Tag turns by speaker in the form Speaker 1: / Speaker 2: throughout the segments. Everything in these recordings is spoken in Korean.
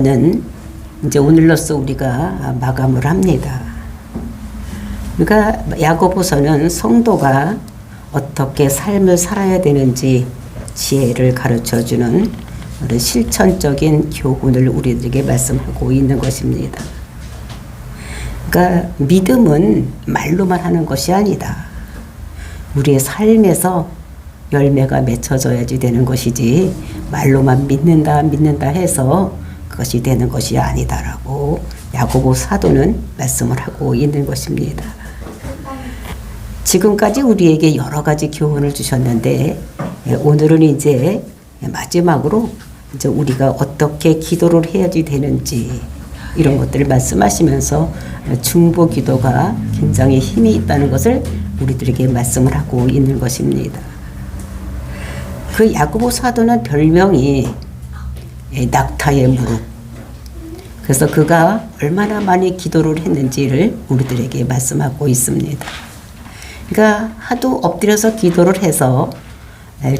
Speaker 1: 는 이제 오늘로써 우리가 마감을 합니다. 그러니까 야고보서는 성도가 어떻게 삶을 살아야 되는지 지혜를 가르쳐주는 그런 실천적인 교훈을 우리들에게 말씀하고 있는 것입니다. 그러니까 믿음은 말로만 하는 것이 아니다. 우리의 삶에서 열매가 맺혀져야지 되는 것이지 말로만 믿는다 해서 그것이 되는 것이 아니다라고 야고보 사도는 말씀을 하고 있는 것입니다. 지금까지 우리에게 여러 가지 교훈을 주셨는데 오늘은 이제 마지막으로 이제 우리가 어떻게 기도를 해야지 되는지 이런 것들을 말씀하시면서 중보 기도가 굉장히 힘이 있다는 것을 우리들에게 말씀을 하고 있는 것입니다. 그 야고보 사도는 별명이 낙타의 무릎. 그래서 그가 얼마나 많이 기도를 했는지를 우리들에게 말씀하고 있습니다. 그러니까 하도 엎드려서 기도를 해서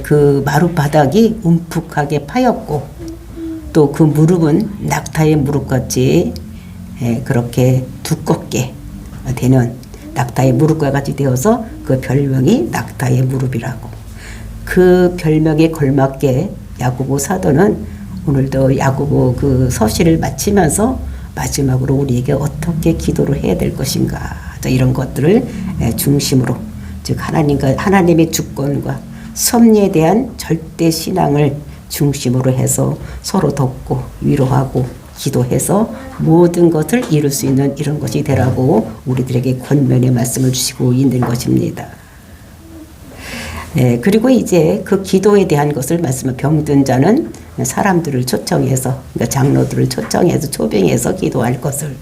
Speaker 1: 그 마룻바닥이 움푹하게 파였고 또 그 무릎은 낙타의 무릎같이 그렇게 두껍게 되는 낙타의 무릎과 같이 되어서 그 별명이 낙타의 무릎이라고. 그 별명에 걸맞게 야고보 사도는 오늘도 야고보 그 서시를 마치면서 마지막으로 우리에게 어떻게 기도를 해야 될 것인가 이런 것들을 중심으로 즉 하나님의 주권과 섭리에 대한 절대 신앙을 중심으로 해서 서로 돕고 위로하고 기도해서 모든 것을 이룰 수 있는 이런 것이 되라고 우리들에게 권면의 말씀을 주시고 있는 것입니다. 그리고 이제 그 기도에 대한 것을 말씀을 병든 자는 사람들을 초청해서 그러니까 장로들을 초청해서 초빙해서 기도할 것을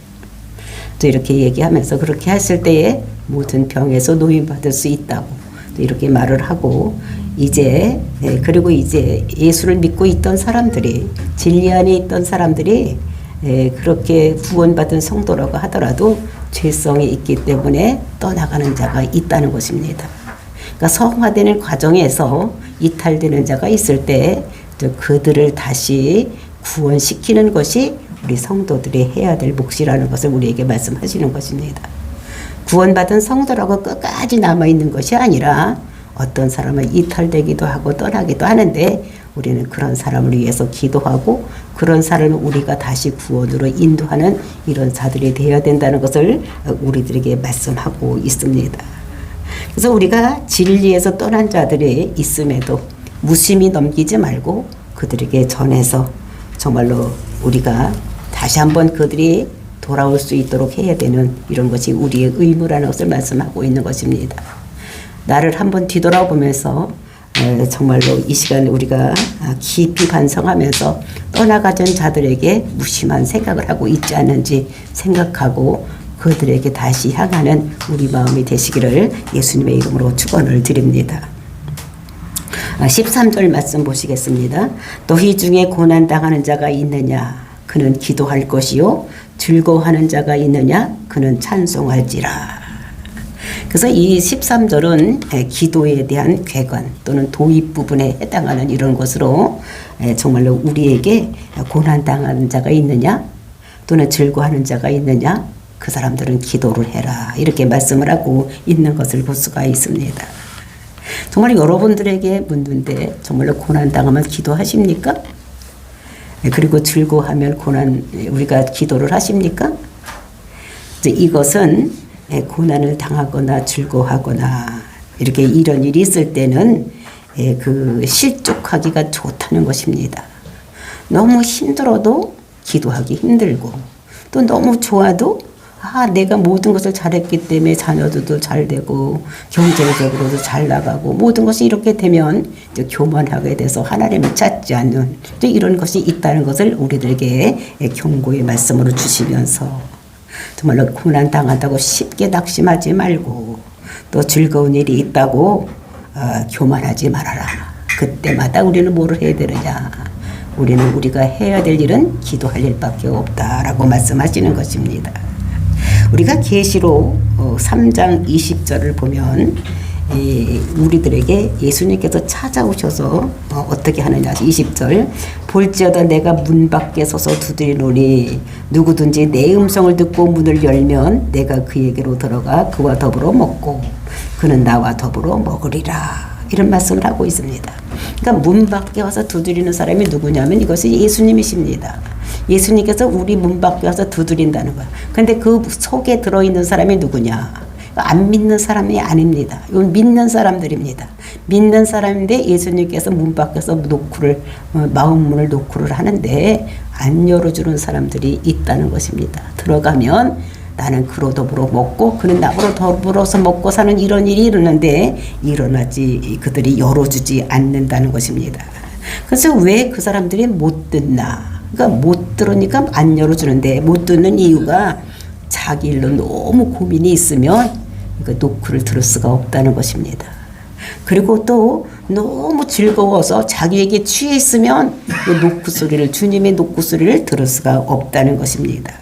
Speaker 1: 또 이렇게 얘기하면서 그렇게 했을 때에 모든 병에서 노인받을 수 있다고 또 이렇게 말을 하고 이제 그리고 이제 예수를 믿고 있던 사람들이 진리 안에 있던 사람들이 그렇게 구원받은 성도라고 하더라도 죄성이 있기 때문에 떠나가는 자가 있다는 것입니다. 그러니까 성화되는 과정에서 이탈되는 자가 있을 때 그들을 다시 구원시키는 것이 우리 성도들이 해야 될 몫이라는 것을 우리에게 말씀하시는 것입니다. 구원받은 성도라고 끝까지 남아있는 것이 아니라 어떤 사람은 이탈되기도 하고 떠나기도 하는데 우리는 그런 사람을 위해서 기도하고 그런 사람을 우리가 다시 구원으로 인도하는 이런 자들이 되어야 된다는 것을 우리들에게 말씀하고 있습니다. 그래서 우리가 진리에서 떠난 자들이 있음에도 무심히 넘기지 말고 그들에게 전해서 정말로 우리가 다시 한번 그들이 돌아올 수 있도록 해야 되는 이런 것이 우리의 의무라는 것을 말씀하고 있는 것입니다. 나를 한번 뒤돌아보면서 정말로 이 시간에 우리가 깊이 반성하면서 떠나가던 자들에게 무심한 생각을 하고 있지 않는지 생각하고 그들에게 다시 향하는 우리 마음이 되시기를 예수님의 이름으로 축원을 드립니다. 13절 말씀 보시겠습니다. 너희 중에 고난당하는 자가 있느냐 그는 기도할 것이요 즐거워하는 자가 있느냐 그는 찬송할지라. 그래서 이 13절은 기도에 대한 궤관 또는 도입 부분에 해당하는 이런 것으로 정말로 우리에게 고난당하는 자가 있느냐 또는 즐거워하는 자가 있느냐 그 사람들은 기도를 해라 이렇게 말씀을 하고 있는 것을 볼 수가 있습니다. 정말 여러분들에게 묻는데 정말로 고난당하면 기도하십니까? 그리고 즐거워하면 우리가 기도를 하십니까? 이제 이것은 고난을 당하거나 즐거워하거나 이렇게 이런 일이 있을 때는 그 실족하기가 좋다는 것입니다. 너무 힘들어도 기도하기 힘들고 또 너무 좋아도 내가 모든 것을 잘했기 때문에 자녀들도 잘 되고 경제적으로도 잘 나가고 모든 것이 이렇게 되면 이제 교만하게 돼서 하나님을 찾지 않는 이런 것이 있다는 것을 우리들에게 경고의 말씀으로 주시면서 정말로 고난 당한다고 쉽게 낙심하지 말고 또 즐거운 일이 있다고 교만하지 말아라. 그때마다 우리는 뭐를 해야 되느냐. 우리는 우리가 해야 될 일은 기도할 일밖에 없다라고 말씀하시는 것입니다. 우리가 계시록 3장 20절을 보면 우리들에게 예수님께서 찾아오셔서 어떻게 하느냐. 20절 볼지어다 내가 문 밖에 서서 두드리노니 누구든지 내 음성을 듣고 문을 열면 내가 그에게로 들어가 그와 더불어 먹고 그는 나와 더불어 먹으리라. 이런 말씀을 하고 있습니다. 그러니까 문 밖에 와서 두드리는 사람이 누구냐면 이것이 예수님이십니다. 예수님께서 우리 문 밖에 와서 두드린다는 거야. 그런데 그 속에 들어있는 사람이 누구냐? 안 믿는 사람이 아닙니다. 이건 믿는 사람들입니다. 믿는 사람인데 예수님께서 문 밖에서 마음문을 노크를 하는데 안 열어주는 사람들이 있다는 것입니다. 들어가면 나는 그로 더불어 먹고 그는 나로 더불어서 먹고 사는 이런 일이 일어나는데 일어나지 그들이 열어주지 않는다는 것입니다. 그래서 왜 그 사람들이 못 듣나? 그러니까 못 들으니까 안 열어주는데 못 듣는 이유가 자기 일로 너무 고민이 있으면 그 노크를 들을 수가 없다는 것입니다. 그리고 또 너무 즐거워서 자기에게 취해 있으면 그 노크 소리를 주님의 노크 소리를 들을 수가 없다는 것입니다.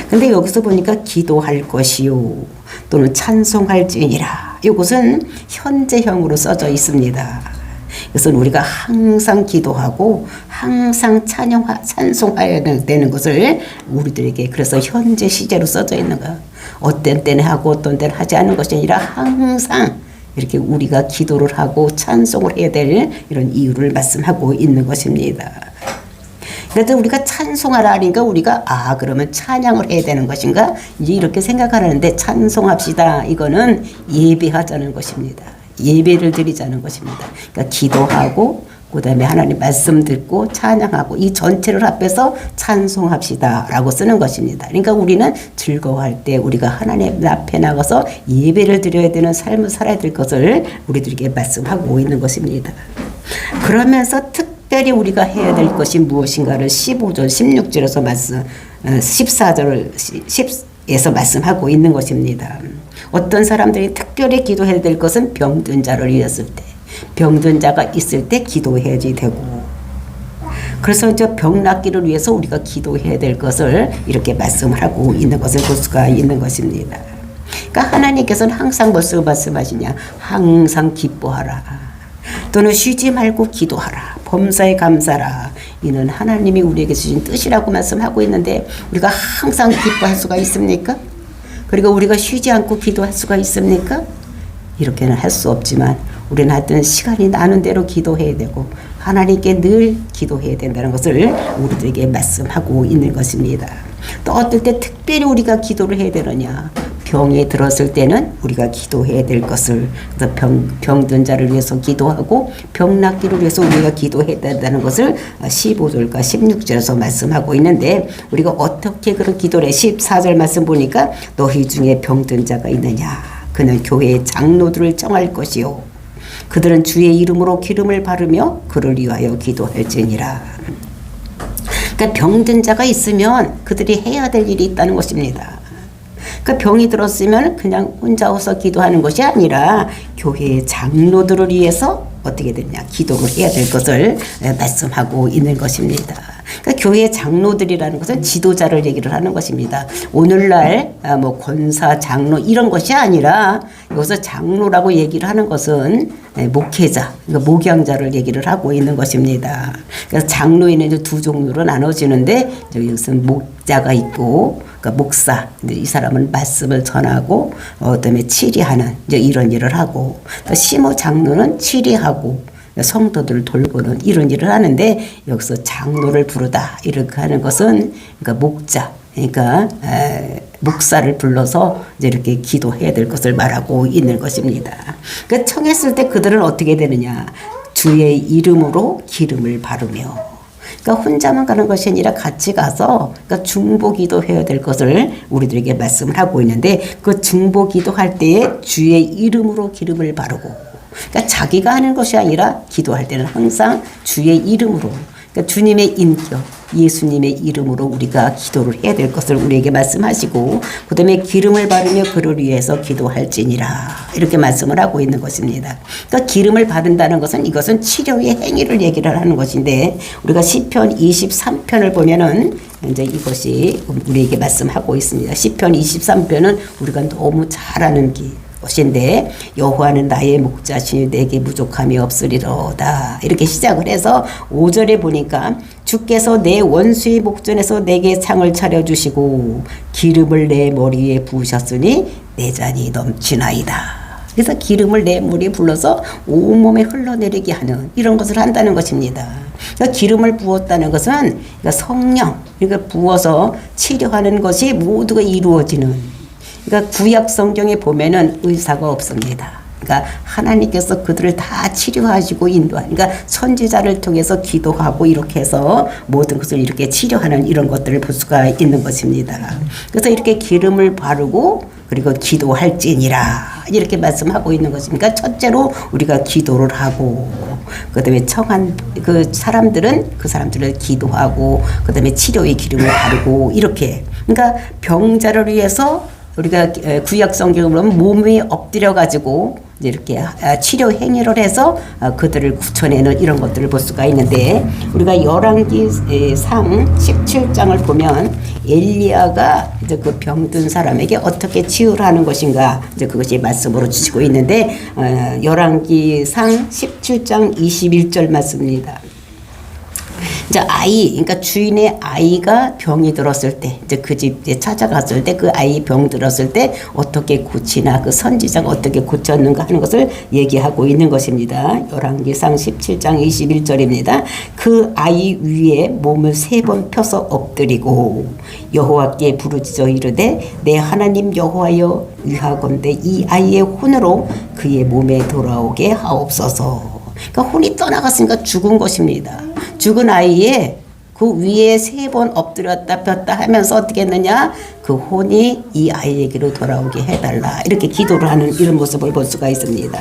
Speaker 1: 근데 여기서 보니까 기도할 것이요 또는 찬송할지니라 이것은 현재형으로 써져 있습니다. 그래서 우리가 항상 기도하고 항상 찬송해야 되는 것을 우리들에게 그래서 현재 시제로 써져 있는 거야. 어떤 때는 하고 어떤 때는 하지 않는 것이 아니라 항상 이렇게 우리가 기도를 하고 찬송을 해야 될 이런 이유를 말씀하고 있는 것입니다. 그래서 우리가 찬송하라 하니까 우리가 그러면 찬양을 해야 되는 것인가 이제 이렇게 생각하는데 찬송합시다 이거는 예배하자는 것입니다. 예배를 드리자는 것입니다. 그러니까 기도하고 그다음에 하나님 말씀 듣고 찬양하고 이 전체를 합해서 찬송합시다라고 쓰는 것입니다. 그러니까 우리는 즐거워할 때 우리가 하나님 앞에 나가서 예배를 드려야 되는 삶을 살아야 될 것을 우리들에게 말씀하고 있는 것입니다. 그러면서 특별히 우리가 해야 될 것이 무엇인가를 15절 16절에서 말씀 14절 10에서 말씀하고 있는 것입니다. 어떤 사람들이 특별히 기도해야 될 것은 병든 자를 위했을 때 병든 자가 있을 때 기도해야지 되고 그래서 저 병 낫기를 위해서 우리가 기도해야 될 것을 이렇게 말씀을 하고 있는 것을 볼 수가 있는 것입니다. 그러니까 하나님께서는 항상 무엇을 말씀하시냐 항상 기뻐하라 또는 쉬지 말고 기도하라 범사에 감사라 이는 하나님이 우리에게 주신 뜻이라고 말씀하고 있는데 우리가 항상 기뻐할 수가 있습니까? 그리고 우리가 쉬지 않고 기도할 수가 있습니까? 이렇게는 할 수 없지만 우리는 하여튼 시간이 나는 대로 기도해야 되고 하나님께 늘 기도해야 된다는 것을 우리들에게 말씀하고 있는 것입니다. 또 어떨 때 특별히 우리가 기도를 해야 되느냐 병에 들었을 때는 우리가 기도해야 될 것을 그래서 병든 자를 위해서 기도하고 병 낫기를 위해서 우리가 기도해야 된다는 것을 15절과 16절에서 말씀하고 있는데 우리가 어떻게 그런 기도를 해 14절 말씀 보니까 너희 중에 병든 자가 있느냐 그는 교회의 장로들을 정할 것이요 그들은 주의 이름으로 기름을 바르며 그를 위하여 기도할지니라. 그러니까 병든 자가 있으면 그들이 해야 될 일이 있다는 것입니다. 그러니까 병이 들었으면 그냥 혼자서 기도하는 것이 아니라 교회의 장로들을 위해서 어떻게 되냐 기도를 해야 될 것을 말씀하고 있는 것입니다. 그러니까 교회 장로들이라는 것은 지도자를 얘기를 하는 것입니다. 오늘날 뭐 권사, 장로 이런 것이 아니라 여기서 장로라고 얘기를 하는 것은 목회자, 그러니까 목양자를 얘기를 하고 있는 것입니다. 그래서 장로에는 이제 두 종류로 나눠지는데 여기서는 목자가 있고 그러니까 목사, 이 사람은 말씀을 전하고 그다음에 치리하는 이제 이런 일을 하고 또 시모 장로는 치리하고 성도들을 돌보는 이런 일을 하는데 여기서 장로를 부르다 이렇게 하는 것은 그러니까 목자 그러니까 목사를 불러서 이제 이렇게 기도해야 될 것을 말하고 있는 것입니다. 그 청했을 때 그들은 어떻게 되느냐 주의 이름으로 기름을 바르며 그러니까 혼자만 가는 것이 아니라 같이 가서 그러니까 중보 기도해야 될 것을 우리들에게 말씀을 하고 있는데 그 중보 기도할 때에 주의 이름으로 기름을 바르고 그러니까 자기가 하는 것이 아니라 기도할 때는 항상 주의 이름으로 그러니까 주님의 인격 예수님의 이름으로 우리가 기도를 해야 될 것을 우리에게 말씀하시고 그 다음에 기름을 바르며 그를 위해서 기도할지니라 이렇게 말씀을 하고 있는 것입니다. 그러니까 기름을 바른다는 것은 이것은 치료의 행위를 얘기를 하는 것인데 우리가 시편 23편을 보면은 이제 이것이 우리에게 말씀하고 있습니다. 시편 23편은 우리가 너무 잘 아는 것인데 여호와는 나의 목자시니 내게 부족함이 없으리로다. 이렇게 시작을 해서 5절에 보니까 주께서 내 원수의 목전에서 내게 상을 차려주시고 기름을 내 머리에 부으셨으니 내 잔이 넘치나이다. 그래서 기름을 내 머리에 불러서 온몸에 흘러내리게 하는 이런 것을 한다는 것입니다. 그러니까 기름을 부었다는 것은 그러니까 성령, 그러니까 부어서 치료하는 것이 모두가 이루어지는. 그러니까 구약 성경에 보면은 의사가 없습니다. 그러니까 하나님께서 그들을 다 치료하시고 인도하는, 그러니까 선지자를 통해서 기도하고 이렇게 해서 모든 것을 이렇게 치료하는 이런 것들을 볼 수가 있는 것입니다. 그래서 이렇게 기름을 바르고 그리고 기도할지니라 이렇게 말씀하고 있는 것입니다. 첫째로 우리가 기도를 하고 그다음에 청한 그 사람들을 기도하고 그다음에 치료의 기름을 바르고 이렇게. 그러니까 병자를 위해서 우리가 구약 성경을 보면 몸이 엎드려 가지고 이렇게 치료 행위를 해서 그들을 구쳐내는 이런 것들을 볼 수가 있는데, 우리가 열왕기상 17장을 보면 엘리야가 이제 그 병든 사람에게 어떻게 치유를 하는 것인가 이제 그것이 말씀으로 주시고 있는데, 열왕기상 17장 21절 말씀입니다. 이제 그러니까 주인의 아이가 병이 들었을 때, 이제 그 집에 찾아갔을 때 그 아이 병 들었을 때 어떻게 고치나, 그 선지자가 어떻게 고쳤는가 하는 것을 얘기하고 있는 것입니다. 열왕기상 17장 21절입니다. 그 아이 위에 몸을 3번 펴서 엎드리고 여호와께 부르짖어 이르되 내 하나님 여호와여 의하건대 이 아이의 혼으로 그의 몸에 돌아오게 하옵소서. 그러니까 혼이 떠나갔으니까 죽은 것입니다. 죽은 아이의 그 위에 3번 엎드렸다 폈다 하면서 어떻게 했느냐, 그 혼이 이 아이에게로 돌아오게 해달라 이렇게 기도를 하는 이런 모습을 볼 수가 있습니다.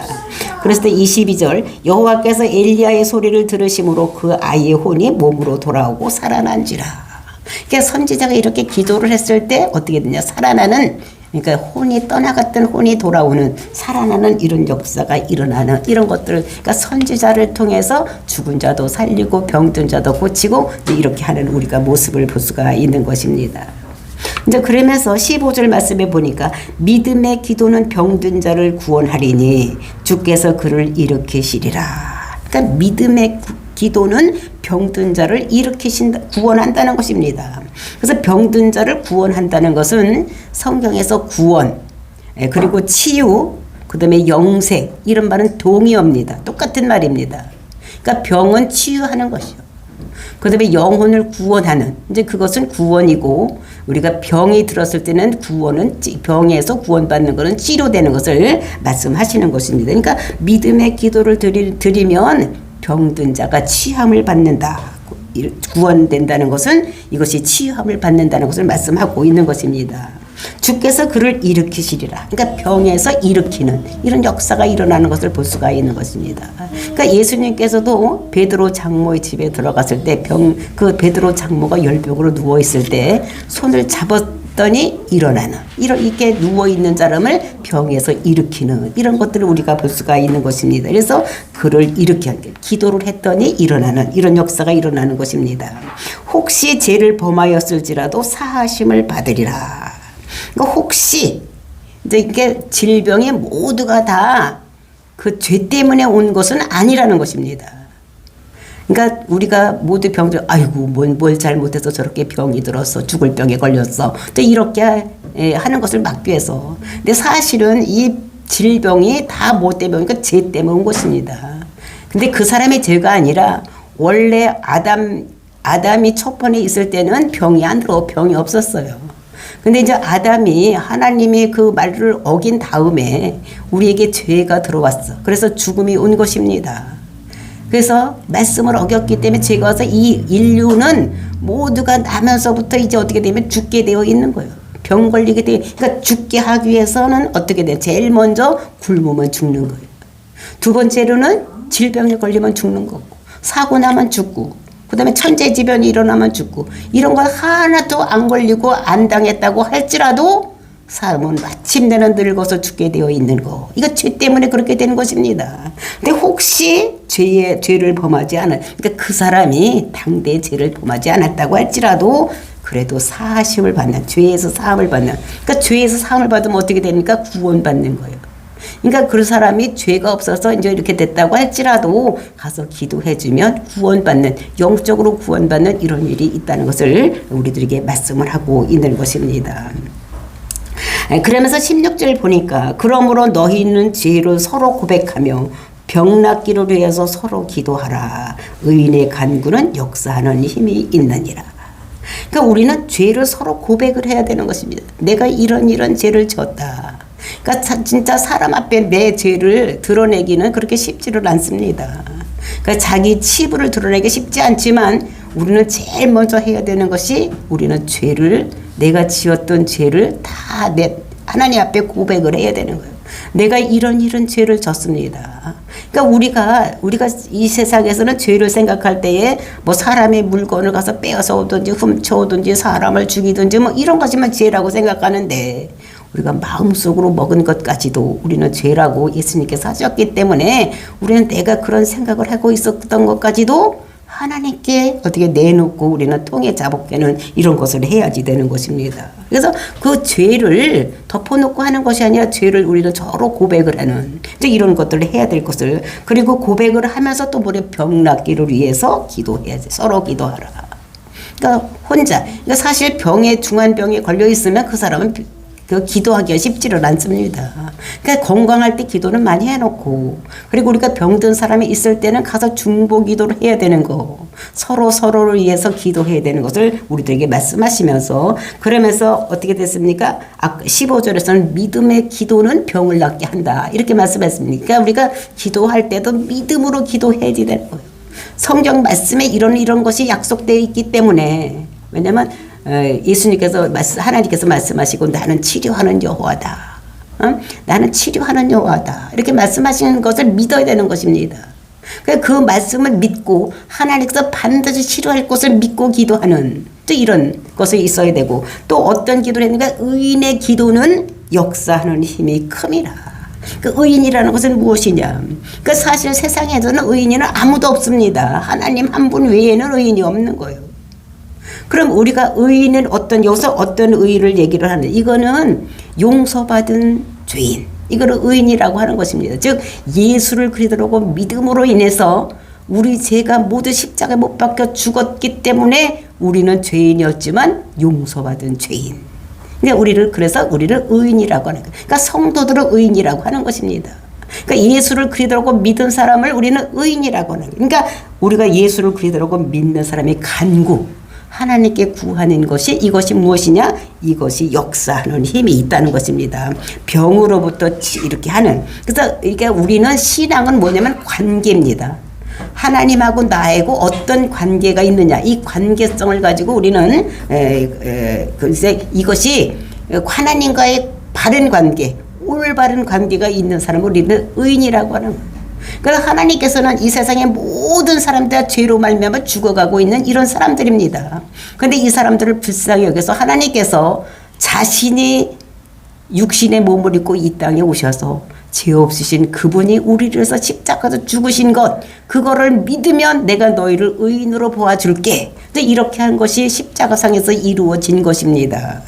Speaker 1: 그랬을 때 22절 여호와께서 엘리야의 소리를 들으심으로 그 아이의 혼이 몸으로 돌아오고 살아난지라. 그러니까 선지자가 이렇게 기도를 했을 때 어떻게 되냐, 살아나는, 그러니까 혼이 떠나갔던 혼이 돌아오는, 살아나는 이런 역사가 일어나는 이런 것들을, 그러니까 선지자를 통해서 죽은 자도 살리고 병든 자도 고치고 이렇게 하는 우리가 모습을 볼 수가 있는 것입니다. 이제 그러면서 15절 말씀에 보니까 믿음의 기도는 병든 자를 구원하리니 주께서 그를 일으키시리라. 그러니까 믿음의 기도는 병든 자를 일으키신다, 구원한다는 것입니다. 그래서 병든 자를 구원한다는 것은 성경에서 구원, 그리고 치유, 그 다음에 영생, 이런 말은 동의어입니다. 똑같은 말입니다. 그러니까 병은 치유하는 것이요. 그 다음에 영혼을 구원하는, 이제 그것은 구원이고, 우리가 병이 들었을 때는 구원은, 병에서 구원받는 것은 치료되는 것을 말씀하시는 것입니다. 그러니까 믿음의 기도를 드리면 병든 자가 치유함을 받는다. 구원된다는 것은 이것이 치유함을 받는다는 것을 말씀하고 있는 것입니다. 주께서 그를 일으키시리라. 그러니까 병에서 일으키는 이런 역사가 일어나는 것을 볼 수가 있는 것입니다. 그러니까 예수님께서도 베드로 장모의 집에 들어갔을 때 그 베드로 장모가 열병으로 누워 있을 때 손을 잡았더니 일어나는, 이렇게 누워 있는 사람을 병에서 일으키는 이런 것들을 우리가 볼 수가 있는 것입니다. 그래서 그를 일으키는, 기도를 했더니 일어나는 이런 역사가 일어나는 것입니다. 혹시 죄를 범하였을지라도 사하심을 받으리라. 그러니까 혹시 이제 이게 질병이 모두가 다 그 죄 때문에 온 것은 아니라는 것입니다. 그러니까 우리가 모두 병들, 아이고 뭘 잘못해서 저렇게 병이 들었어, 죽을 병에 걸렸어, 또 이렇게 하는 것을 막기 위해서. 근데 사실은 이 질병이 다 뭐 때문에, 그러니까 죄 때문에 온 것입니다. 근데 그 사람의 죄가 아니라 원래 아담이 초판에 있을 때는 병이 안 들어, 병이 없었어요. 근데 이제 아담이 하나님의 그 말을 어긴 다음에 우리에게 죄가 들어왔어. 그래서 죽음이 온 것입니다. 그래서 말씀을 어겼기 때문에 죄가 와서 이 인류는 모두가 나면서부터 이제 어떻게 되면 죽게 되어 있는 거예요. 병 걸리게 되어, 그러니까 죽게 하기 위해서는 어떻게 돼요? 제일 먼저 굶으면 죽는 거예요. 두 번째로는 질병에 걸리면 죽는 거고, 사고 나면 죽고, 그 다음에 천재지변이 일어나면 죽고, 이런 걸 하나도 안 걸리고 안 당했다고 할지라도 사람은 마침내는 늙어서 죽게 되어 있는 거. 이거 죄 때문에 그렇게 되는 것입니다. 근데 혹시 죄를 범하지 않은, 그러니까 그 사람이 당대의 죄를 범하지 않았다고 할지라도 그래도 사하심을 받는, 죄에서 사함을 받는, 그러니까 죄에서 사함을 받으면 어떻게 됩니까? 구원받는 거예요. 그러니까 그 사람이 죄가 없어서 이제 이렇게 됐다고 할지라도 가서 기도해주면 구원받는, 영적으로 구원받는 이런 일이 있다는 것을 우리들에게 말씀을 하고 있는 것입니다. 그러면서 16절 보니까 그러므로 너희는 죄를 서로 고백하며 병 낫기를 위해서 서로 기도하라. 의인의 간구는 역사하는 힘이 있느니라. 그러니까 우리는 죄를 서로 고백을 해야 되는 것입니다. 내가 이런 죄를 졌다. 그러니까 진짜 사람 앞에 내 죄를 드러내기는 그렇게 쉽지를 않습니다. 그러니까 자기 치부를 드러내기 쉽지 않지만 우리는 제일 먼저 해야 되는 것이 우리는 죄를, 내가 지었던 죄를 다 하나님 앞에 고백을 해야 되는 거예요. 내가 이런 죄를 졌습니다. 그러니까 우리가 이 세상에서는 죄를 생각할 때에 뭐 사람의 물건을 가서 빼앗아 오든지 훔쳐오든지 사람을 죽이든지 뭐 이런 것이만 죄라고 생각하는데 우리가 마음속으로 먹은 것까지도 우리는 죄라고 예수님께서 하셨기 때문에 우리는 내가 그런 생각을 하고 있었던 것까지도 하나님께 어떻게 내놓고 우리는 통해 자복하는 이런 것을 해야지 되는 것입니다. 그래서 그 죄를 덮어놓고 하는 것이 아니라 죄를 우리는 서로 고백을 하는 이제 이런 것들을 해야 될 것을, 그리고 고백을 하면서 또 우리 병 낫기를 위해서 기도해야지. 서로 기도하라. 그러니까 혼자, 그러니까 사실 중환병에 걸려 있으면 그 사람은 기도하기가 쉽지를 않습니다. 그러니까 건강할 때 기도는 많이 해놓고, 그리고 우리가 병든 사람이 있을 때는 가서 중보 기도를 해야 되는 거, 서로를 위해서 기도해야 되는 것을 우리들에게 말씀하시면서, 그러면서 어떻게 됐습니까? 15절에서는 믿음의 기도는 병을 낫게 한다, 이렇게 말씀했습니다. 그러니까 우리가 기도할 때도 믿음으로 기도해야 되는 거예요. 성경 말씀에 이런 것이 약속되어 있기 때문에, 왜냐면 예수님께서 하나님께서 말씀하시고 나는 치료하는 여호와다. 나는 치료하는 여호와다. 이렇게 말씀하시는 것을 믿어야 되는 것입니다. 그 말씀을 믿고 하나님께서 반드시 치료할 것을 믿고 기도하는 또 이런 것이 있어야 되고, 또 어떤 기도를 했는가? 의인의 기도는 역사하는 힘이 큼이라. 그 의인이라는 것은 무엇이냐? 그 사실 세상에서는 의인은 아무도 없습니다. 하나님 한 분 외에는 의인이 없는 거예요. 그럼 우리가 의인은 여기서 어떤 의인을 얘기를 하는, 이거는 용서받은 죄인, 이거를 의인이라고 하는 것입니다. 즉 예수를 그리스도로 믿음으로 인해서 우리 죄가 모두 십자가에 못 박혀 죽었기 때문에 우리는 죄인이었지만 용서받은 죄인. 그래서 우리를 의인이라고 하는 거예요. 그러니까 성도들을 의인이라고 하는 것입니다. 그러니까 예수를 그리스도로 믿은 사람을 우리는 의인이라고 하는 거예요. 그러니까 우리가 예수를 그리스도로 믿는 사람이 간구, 하나님께 구하는 것이, 이것이 무엇이냐? 이것이 역사하는 힘이 있다는 것입니다. 병으로부터 이렇게 하는. 그래서 이게 우리는 신앙은 뭐냐면 관계입니다. 하나님하고 나하고 어떤 관계가 있느냐, 이 관계성을 가지고 우리는 글쎄 이것이 하나님과의 바른 관계, 올바른 관계가 있는 사람을 우리는 의인이라고 하는 거예요. 그래서 하나님께서는 이 세상의 모든 사람들 죄로 말미암아 죽어가고 있는 이런 사람들입니다. 그런데 이 사람들을 불쌍히 여겨서 하나님께서 자신이 육신의 몸을 입고 이 땅에 오셔서 죄 없으신 그분이 우리를 위해서 십자가에서 죽으신 것, 그거를 믿으면 내가 너희를 의인으로 보아줄게. 이렇게 한 것이 십자가상에서 이루어진 것입니다.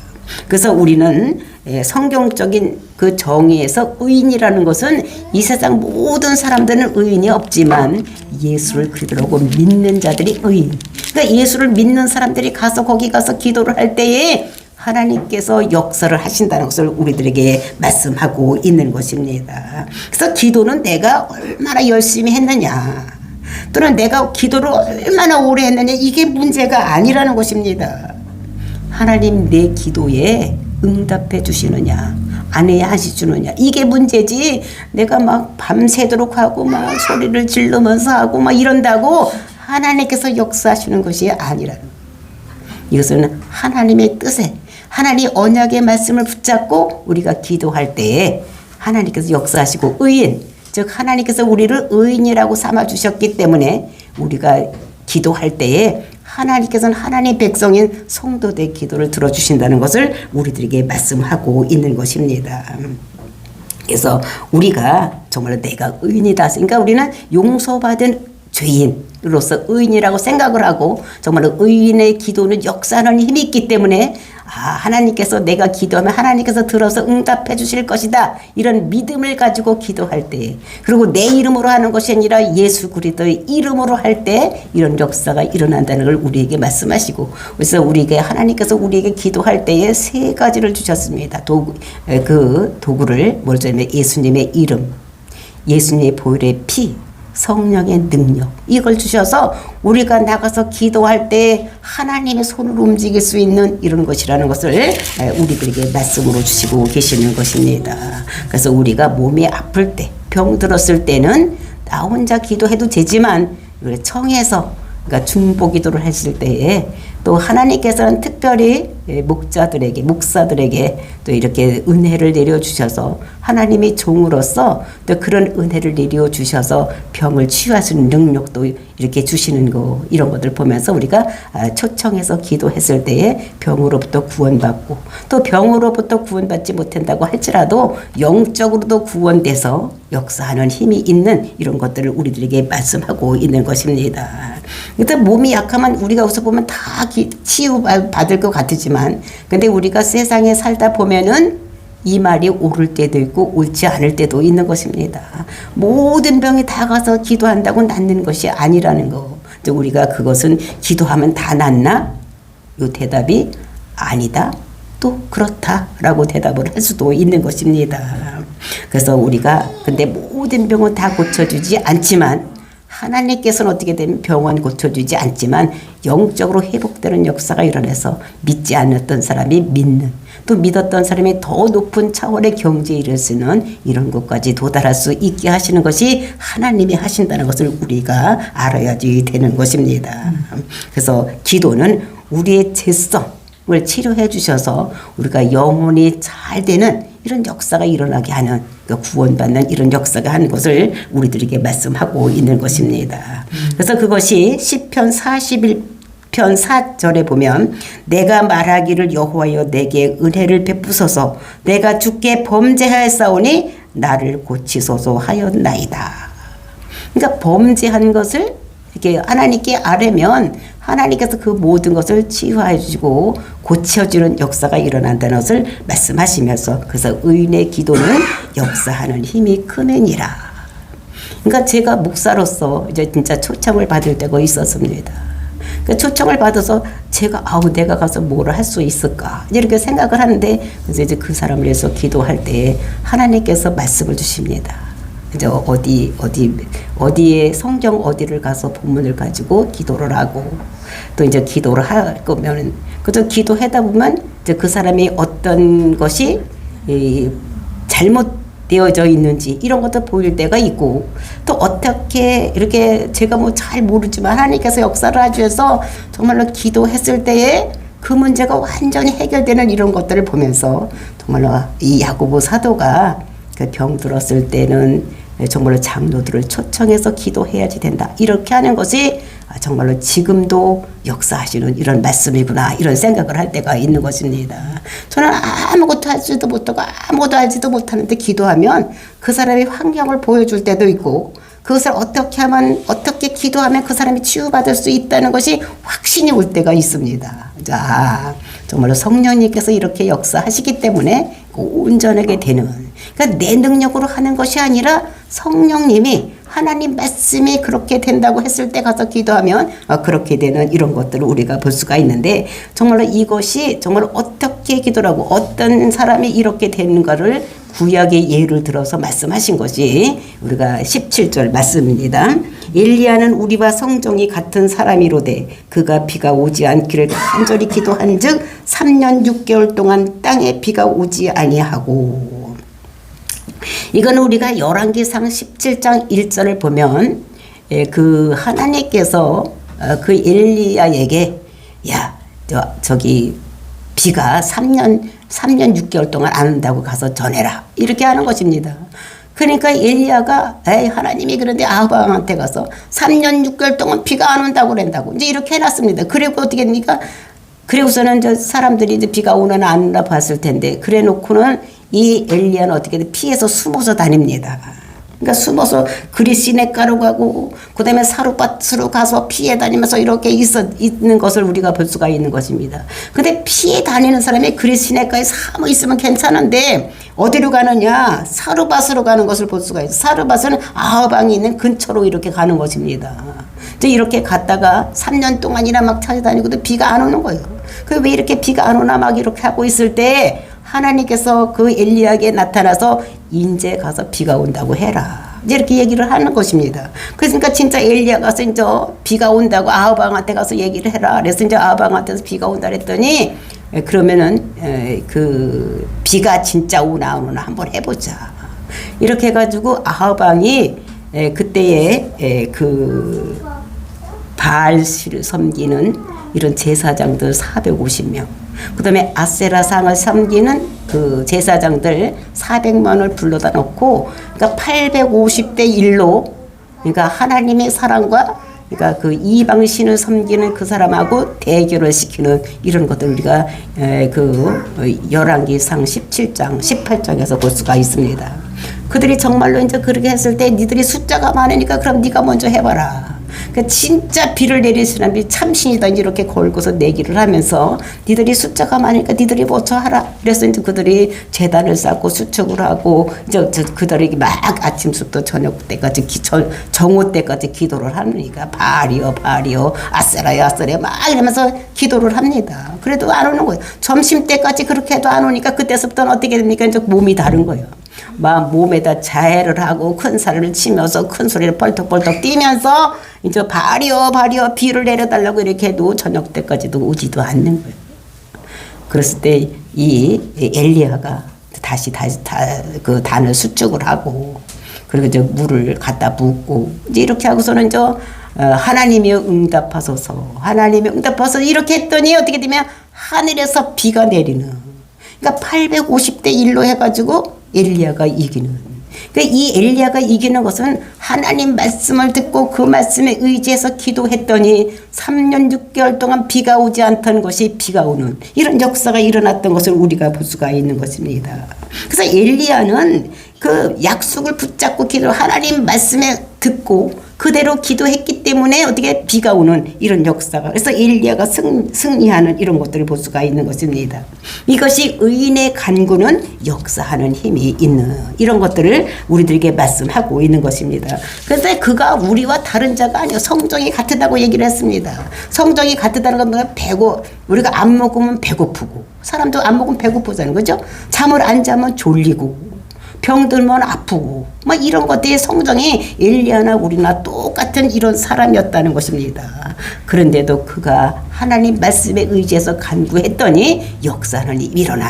Speaker 1: 그래서 우리는 성경적인 그 정의에서 의인이라는 것은 이 세상 모든 사람들은 의인이 없지만 예수를 그리스도로 믿는 자들이 의인. 그러니까 예수를 믿는 사람들이 거기 가서 기도를 할 때에 하나님께서 역사를 하신다는 것을 우리들에게 말씀하고 있는 것입니다. 그래서 기도는 내가 얼마나 열심히 했느냐, 또는 내가 기도를 얼마나 오래 했느냐, 이게 문제가 아니라는 것입니다. 하나님 내 기도에 응답해 주시느냐, 안 해야 하시주느냐, 이게 문제지. 내가 막 밤새도록 하고 막 소리를 지르면서 하고 막 이런다고 하나님께서 역사하시는 것이 아니라는 거예요. 이것은 하나님의 뜻에, 하나님 언약의 말씀을 붙잡고 우리가 기도할 때에 하나님께서 역사하시고, 의인, 즉 하나님께서 우리를 의인이라고 삼아 주셨기 때문에 우리가 기도할 때에 하나님께서는 하나님의 백성인 성도들의 기도를 들어주신다는 것을 우리들에게 말씀하고 있는 것입니다. 그래서 우리가 정말 내가 의인이다. 그러니까 우리는 용서받은 죄인으로서 의인이라고 생각을 하고 정말로 의인의 기도는 역사하는 힘이 있기 때문에 하나님께서 내가 기도하면 하나님께서 들어서 응답해 주실 것이다. 이런 믿음을 가지고 기도할 때, 그리고 내 이름으로 하는 것이 아니라 예수 그리스도의 이름으로 할 때 이런 역사가 일어난다는 걸 우리에게 말씀하시고, 그래서 우리에게 하나님께서 우리에게 기도할 때에 세 가지를 주셨습니다. 그 도구를 뭐죠? 예수님의 이름, 예수님의 보혈의 피, 성령의 능력, 이걸 주셔서 우리가 나가서 기도할 때 하나님의 손을 움직일 수 있는 이런 것이라는 것을 우리들에게 말씀으로 주시고 계시는 것입니다. 그래서 우리가 몸이 아플 때, 병 들었을 때는 나 혼자 기도해도 되지만 청해서, 그러니까 중보 기도를 했을 때에 또 하나님께서는 특별히 목사들에게 또 이렇게 은혜를 내려주셔서 하나님의 종으로서 또 그런 은혜를 내려주셔서 병을 치유할 수 있는 능력도 이렇게 주시는 거, 이런 것들 보면서 우리가 초청해서 기도했을 때에 병으로부터 구원받고, 또 병으로부터 구원받지 못한다고 할지라도 영적으로도 구원돼서 역사하는 힘이 있는 이런 것들을 우리들에게 말씀하고 있는 것입니다. 일단 몸이 약하면 우리가 우선 보면 다 치유받을 것 같지만, 근데 우리가 세상에 살다 보면은 이 말이 옳을 때도 있고 옳지 않을 때도 있는 것입니다. 모든 병이 다 가서 기도한다고 낫는 것이 아니라는 거. 우리가 그것은 기도하면 다 낫나? 이 대답이 아니다, 또 그렇다라고 대답을 할 수도 있는 것입니다. 그래서 우리가 근데 모든 병은 다 고쳐주지 않지만, 하나님께서는 어떻게 되면 병원 고쳐주지 않지만 영적으로 회복되는 역사가 일어나서 믿지 않았던 사람이 믿는, 또 믿었던 사람이 더 높은 차원의 경지에 이를 수 있는 이런 것까지 도달할 수 있게 하시는 것이 하나님이 하신다는 것을 우리가 알아야지 되는 것입니다. 그래서 기도는 우리의 죄성을 치료해 주셔서 우리가 영혼이 잘 되는 이런 역사가 일어나게 하는, 구원받는 이런 역사가 하는 것을 우리들에게 말씀하고 있는 것입니다. 그래서 그것이 시편 41편 4절에 보면 내가 말하기를 여호와여 내게 은혜를 베푸소서 내가 주께 범죄하였사오니 나를 고치소서 하였나이다. 그러니까 범죄한 것을 이렇게 하나님께 아뢰면 하나님께서 그 모든 것을 치유해 주시고 고쳐주는 역사가 일어난다는 것을 말씀하시면서, 그래서 의인의 기도는 역사하는 힘이 크느니라. 그러니까 제가 목사로서 이제 진짜 초청을 받을 때가 있었습니다. 그 초청을 받아서 내가 가서 뭐를 할 수 있을까 이렇게 생각을 하는데, 그래서 이제 그 사람을 위해서 기도할 때 하나님께서 말씀을 주십니다. 이제 어디에 성경 어디를 가서 본문을 가지고 기도를 하고, 또 이제 기도를 할 거면 그저 기도하다 보면 이제 그 사람이 어떤 것이 잘못되어져 있는지 이런 것도 보일 때가 있고, 또 어떻게 이렇게 제가 뭐 잘 모르지만 하나님께서 역사를 하셔서 정말로 기도했을 때에 그 문제가 완전히 해결되는 이런 것들을 보면서 정말로 이 야고보 사도가 그 병 들었을 때는 정말로 장로들을 초청해서 기도해야지 된다, 이렇게 하는 것이 정말로 지금도 역사하시는 이런 말씀이구나, 이런 생각을 할 때가 있는 것입니다. 저는 아무것도 하지도 못하고 아무것도 알지도 못하는데 기도하면 그 사람의 환경을 보여줄 때도 있고, 그것을 어떻게 기도하면 그 사람이 치유받을 수 있다는 것이 확신이 올 때가 있습니다. 자, 정말로 성령님께서 이렇게 역사하시기 때문에 온전하게 되는, 그러니까 내 능력으로 하는 것이 아니라 성령님이 하나님 말씀이 그렇게 된다고 했을 때 가서 기도하면 그렇게 되는 이런 것들을 우리가 볼 수가 있는데, 정말로 이것이 정말 어떻게 기도라고 어떤 사람이 이렇게 되는가를 구약의 예를 들어서 말씀하신 것이 우리가 17절 말씀입니다. 엘리야는 우리와 성정이 같은 사람이로되 그가 비가 오지 않기를 간절히 기도한즉 3년 6개월 동안 땅에 비가 오지 아니하고. 이건 우리가 열왕기상 17장 1절을 보면 그 하나님께서 그 엘리야에게 저기 비가 3년 6개월 동안 안 온다고 가서 전해라, 이렇게 하는 것입니다. 그러니까 엘리야가 하나님이 그런데 아합한테 가서 3년 6개월 동안 비가 안 온다고 그런다고 이제 이렇게 해놨습니다. 그리고 어떻게 됩니까? 그리고서는 저 사람들이 이제 비가 오나 안 오나 봤을 텐데, 그래 놓고는 이 엘리야는 어떻게 피해서 숨어서 다닙니다. 그러니까 숨어서 그리 시냇가로 가고 그다음에 사루밭으로 가서 피해 다니면서 이렇게 있는 것을 우리가 볼 수가 있는 것입니다. 근데 피해 다니는 사람이 그리 시냇가에 사모 있으면 괜찮은데 어디로 가느냐? 사루밭으로 가는 것을 볼 수가 있어요. 사루밭은 아하방이 있는 근처로 이렇게 가는 것입니다. 이제 이렇게 갔다가 3년 동안이나 막 찾아다니고도 비가 안 오는 거예요. 그 왜 이렇게 비가 안 오나 막 이렇게 하고 있을 때 하나님께서 그 엘리야에게 나타나서 인제 가서 비가 온다고 해라. 이제 이렇게 얘기를 하는 것입니다. 그러니까 진짜 엘리야 가서 이제 비가 온다고 아하방한테 가서 얘기를 해라. 그래서 이제 아하방한테서 비가 온다 그랬더니 그러면은 그 비가 진짜 오나 안 오나 한번 해보자. 이렇게 해가지고 아하방이 그때에 그 바알을 섬기는 이런 제사장들 450명, 그 다음에 아세라 상을 섬기는 그 제사장들 400만을 불러다 놓고, 그러니까 850대 1로, 그러니까 하나님의 사랑과 그러니까 그 이방신을 섬기는 그 사람하고 대결을 시키는 이런 것들 우리가 그 열왕기상 17장, 18장에서 볼 수가 있습니다. 그들이 정말로 이제 그렇게 했을 때 니들이 숫자가 많으니까 그럼 네가 먼저 해봐라. 그 진짜 비를 내리시는 비 참신이다 이렇게 걸고서 내기를 하면서 니들이 숫자가 많으니까 니들이 먼저 하라. 그래서 이제 그들이 제단을 쌓고 수축을 하고 이제 그들이 막 아침부터 저녁 때까지 정오 때까지 기도를 하니까 바알이여 바알이여 아세라여 아세라여 막 이러면서 기도를 합니다. 그래도 안 오는 거예요. 점심 때까지 그렇게 해도 안 오니까 그때서부터는 어떻게 됩니까? 이제 몸이 다른 거예요. 막 몸에다 자해를 하고 큰 살을 치면서 큰 소리를 펄떡펄떡 뛰면서 이제 발이여 비를 내려달라고 이렇게 해도 저녁 때까지도 오지도 않는 거예요. 그랬을 때 이 엘리야가 다시 그 단을 수축을 하고 그리고 이제 물을 갖다 붓고 이제 이렇게 하고서는 이제 하나님이 응답하소서 이렇게 했더니 어떻게 되면 하늘에서 비가 내리는, 그러니까 850대 1로 해가지고 엘리야가 이기는. 그러니까 이 엘리야가 이기는 것은 하나님 말씀을 듣고 그 말씀에 의지해서 기도했더니 3년 6개월 동안 비가 오지 않던 것이 비가 오는 이런 역사가 일어났던 것을 우리가 볼 수가 있는 것입니다. 그래서 엘리야는 그 약속을 붙잡고 하나님 말씀에 듣고 그대로 기도했기 때문에 어떻게 비가 오는 이런 역사가, 그래서 엘리야가 승리하는 이런 것들을 볼 수가 있는 것입니다. 이것이 의인의 간구는 역사하는 힘이 있는 이런 것들을 우리들에게 말씀하고 있는 것입니다. 그런데 그가 우리와 다른 자가 아니요 성정이 같다고 얘기를 했습니다. 성정이 같다는 건 우리가 안 먹으면 배고프고 사람도 안 먹으면 배고프잖아요. 그죠? 잠을 안 자면 졸리고 병들면 아프고 막 이런 것들이 성정이 엘리야나 우리나 똑같은 이런 사람이었다는 것입니다. 그런데도 그가 하나님 말씀에 의지해서 간구했더니 역사는 일어나.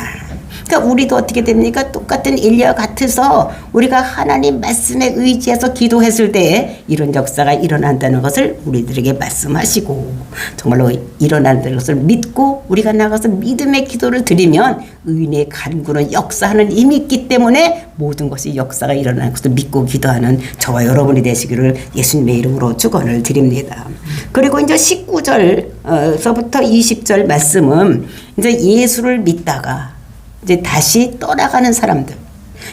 Speaker 1: 그러니까 우리도 어떻게 됩니까? 똑같은 엘리야 같아서 우리가 하나님 말씀에 의지해서 기도했을 때 이런 역사가 일어난다는 것을 우리들에게 말씀하시고 정말로 일어난다는 것을 믿고 우리가 나가서 믿음의 기도를 드리면 의인의 간구는 역사하는 힘이 있기 때문에 모든 것이 역사가 일어나는 것을 믿고 기도하는 저와 여러분이 되시기를 예수님의 이름으로 축원을 드립니다. 그리고 이제 19절서부터 20절 말씀은 이제 예수를 믿다가 이제 다시 떠나가는 사람들.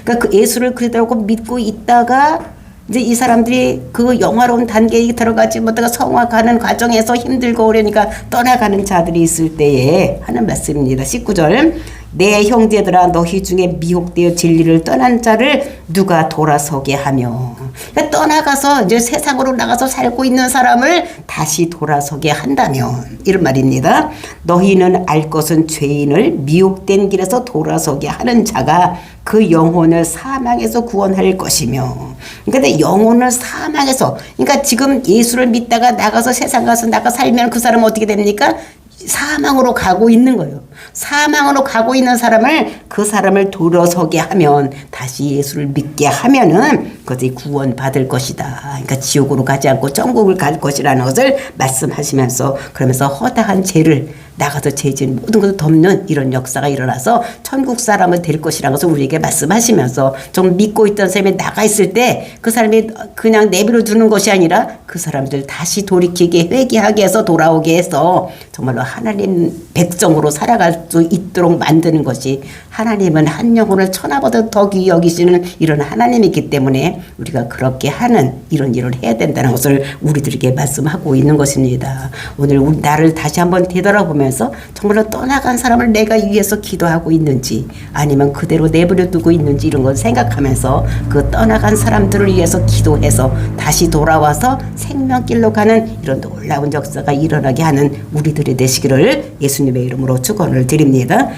Speaker 1: 그러니까 그 예수를 그대로 믿고 있다가 이제 이 사람들이 그 영화로운 단계에 들어가지 못하고 성화가는 과정에서 힘들고 그러니까 떠나가는 자들이 있을 때에 하는 말씀입니다. 19절. 내 형제들아 너희 중에 미혹되어 진리를 떠난 자를 누가 돌아서게 하며. 그러니까 떠나가서 이제 세상으로 나가서 살고 있는 사람을 다시 돌아서게 한다면 이런 말입니다. 너희는 알 것은 죄인을 미혹된 길에서 돌아서게 하는 자가 그 영혼을 사망에서 구원할 것이며. 그러니까 영혼을 사망에서, 그러니까 지금 예수를 믿다가 나가서 세상 가서 나가 살면 그 사람은 어떻게 됩니까? 사망으로 가고 있는 거예요. 사망으로 가고 있는 그 사람을 돌아서게 하면, 다시 예수를 믿게 하면은 그것이 구원받을 것이다. 그러니까 지옥으로 가지 않고 천국을 갈 것이라는 것을 말씀하시면서, 그러면서 허다한 죄를 나가서 죄진 모든 것을 덮는 이런 역사가 일어나서 천국 사람은 될 것이라는 것을 우리에게 말씀하시면서 좀 믿고 있던 사람이 나가 있을 때 그 사람이 그냥 내버려 두는 것이 아니라 그 사람들 다시 돌이키게 회개하게 해서 돌아오게 해서 정말로 하나님 백성으로 살아갈 수 있도록 만드는 것이 하나님은 한 영혼을 천하보다 더 귀히 여기시는 이런 하나님이기 때문에 우리가 그렇게 하는 이런 일을 해야 된다는 것을 우리들에게 말씀하고 있는 것입니다. 오늘 나를 다시 한번 되돌아보면서 정말로 떠나간 사람을 내가 위해서 기도하고 있는지 아니면 그대로 내버려 두고 있는지 이런 걸 생각하면서 그 떠나간 사람들을 위해서 기도해서 다시 돌아와서 생명길로 가는 이런 놀라운 역사가 일어나게 하는 우리들이 되시기를 예수님의 이름으로 축원을 드립니다.